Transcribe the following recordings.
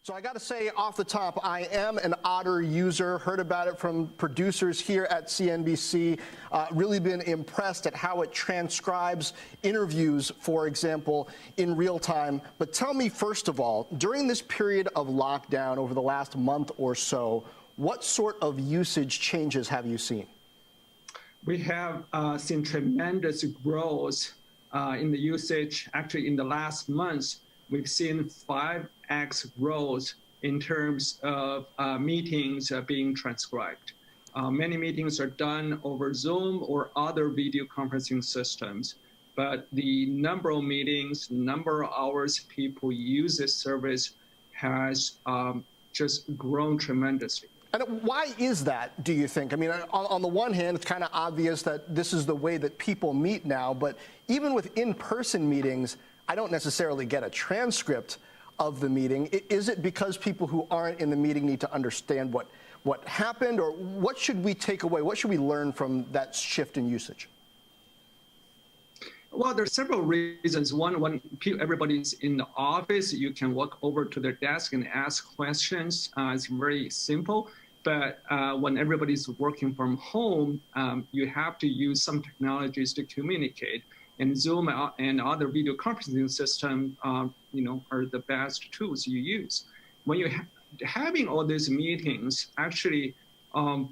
So I got to say off the top, I am an Otter user, heard about it from producers here at CNBC, really been impressed at how it transcribes interviews, for example, in real time. But tell me, first of all, during this period of lockdown over the last month or so, what sort of usage changes have you seen? We have seen tremendous growth in the usage. Actually, in the last month, we've seen 5x growth in terms of meetings being transcribed. Many meetings are done over Zoom or other video conferencing systems, but the number of meetings, number of hours people use this service has just grown tremendously. And why is that, do you think? I mean, on the one hand, it's kind of obvious that this is the way that people meet now, but even with in-person meetings, I don't necessarily get a transcript of the meeting. Is it because people who aren't in the meeting need to understand what happened, or what should we take away? What should we learn from that shift in usage? Well, there are several reasons. One, when everybody's in the office, you can walk over to their desk and ask questions. It's very simple. But when everybody's working from home, you have to use some technologies to communicate. And Zoom and other video conferencing systems, are the best tools you use. When you're having all these meetings, actually, when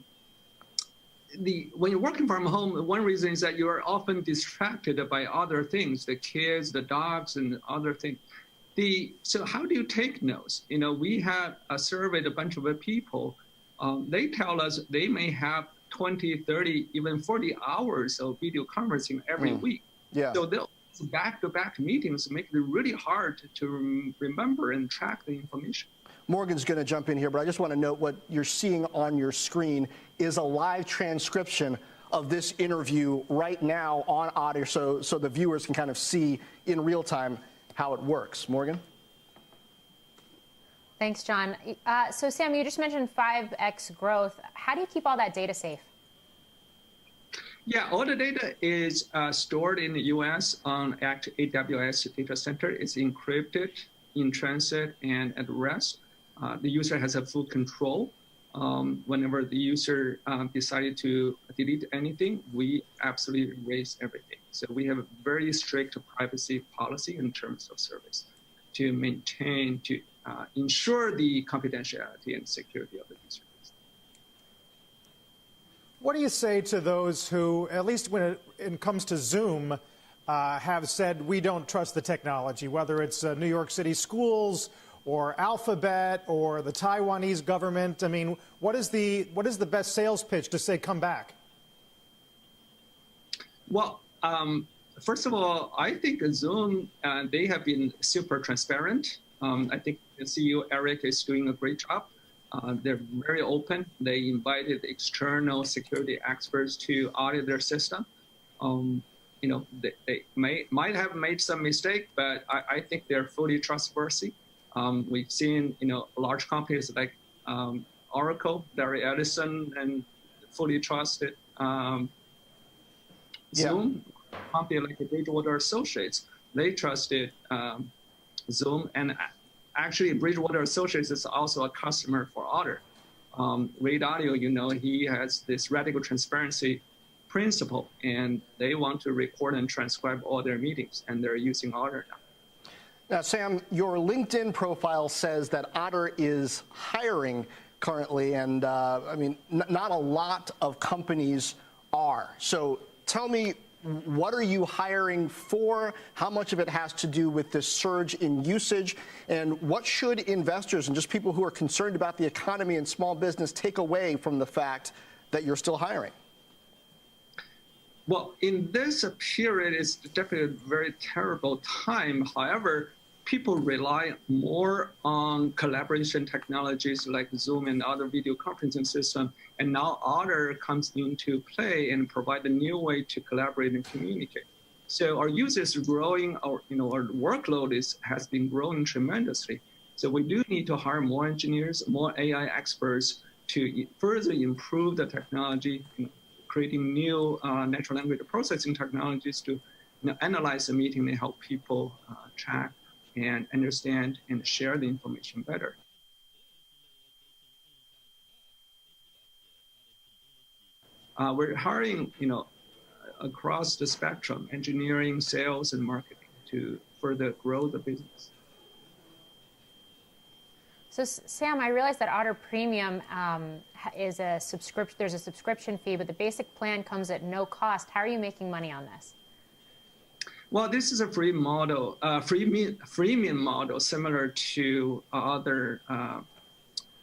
you're working from home, one reason is that you are often distracted by other things, the kids, the dogs, and other things. So how do you take notes? We have surveyed a bunch of people. They tell us they may have 20, 30, even 40 hours of video conferencing every week. Yeah. So those back-to-back meetings make it really hard to remember and track the information. Morgan's going to jump in here, but I just want to note what you're seeing on your screen is a live transcription of this interview right now on Otter, so the viewers can kind of see in real time how it works. Morgan? Thanks, John. So, Sam, you just mentioned 5x growth. How do you keep all that data safe? Yeah, all the data is stored in the U.S. on AWS data center. It's encrypted in transit and at rest. The user has a full control. Whenever the user decided to delete anything, we absolutely erase everything. So we have a very strict privacy policy in terms of service to maintain, to ensure the confidentiality and security of the user. What do you say to those who, at least when it comes to Zoom, have said we don't trust the technology, whether it's New York City schools or Alphabet or the Taiwanese government? I mean, what is the best sales pitch to say come back? Well, first of all, I think Zoom, they have been super transparent. I think the CEO, Eric, is doing a great job. They're very open. They invited external security experts to audit their system. They might have made some mistake, but I think they're fully trustworthy. We've seen, large companies like Oracle, Larry Ellison, and fully trusted Zoom. Company like Bridgewater Associates, they trusted Zoom, and actually, Bridgewater Associates is also a customer for Otter. Reed Audio, he has this radical transparency principle, and they want to record and transcribe all their meetings, and they're using Otter now. Now, Sam, your LinkedIn profile says that Otter is hiring currently, and not a lot of companies are. So tell me, what are you hiring for? How much of it has to do with this surge in usage? And what should investors and just people who are concerned about the economy and small business take away from the fact that you're still hiring? Well, in this period, it's definitely a very terrible time. However, people rely more on collaboration technologies like Zoom and other video conferencing systems. And now Otter comes into play and provide a new way to collaborate and communicate. So our users are growing, our workload has been growing tremendously. So we do need to hire more engineers, more AI experts to further improve the technology, creating new natural language processing technologies to analyze the meeting and help people track and understand and share the information better. we're hiring, across the spectrum, engineering, sales, and marketing to further grow the business. So Sam, I realize that Otter Premium is a subscription. There's a subscription fee, but the basic plan comes at no cost. How are you making money on this? Well, this is a free model, freemium model, similar to other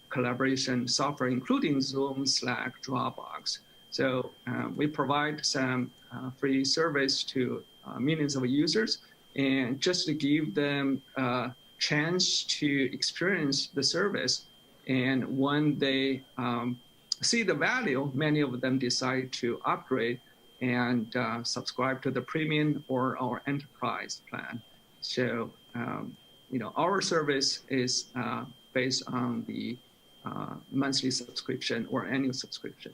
collaboration software, including Zoom, Slack, Dropbox. So we provide some free service to millions of users, and just to give them a chance to experience the service. And when they see the value, many of them decide to upgrade and subscribe to the premium or our enterprise plan. So, our service is based on the monthly subscription or annual subscription.